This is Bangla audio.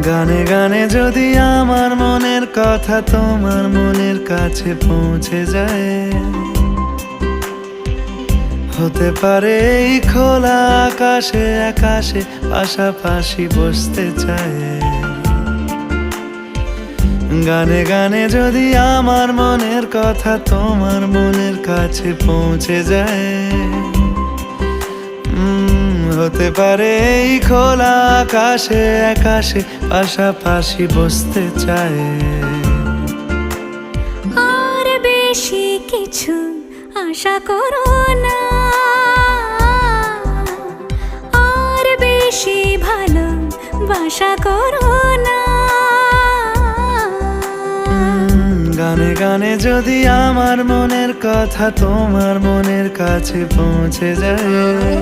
গানে গানে যদি আমার মনের কথা তোমার মনের কাছে পৌঁছে যায়, হতে পারে এই খোলা আকাশে আকাশে পাশাপাশি বসতে চায়। গানে গানে যদি আমার মনের কথা তোমার মনের কাছে পৌঁছে যায়, হতে পারে এই খোলা আকাশে আকাশে পাশাপাশি বসতে চায়। আর বেশি কিছু আশা করো না, আর বেশি ভালোবাসা করো না। গানে গানে যদি আমার মনের কথা তোমার মনের কাছে পৌঁছে যায়,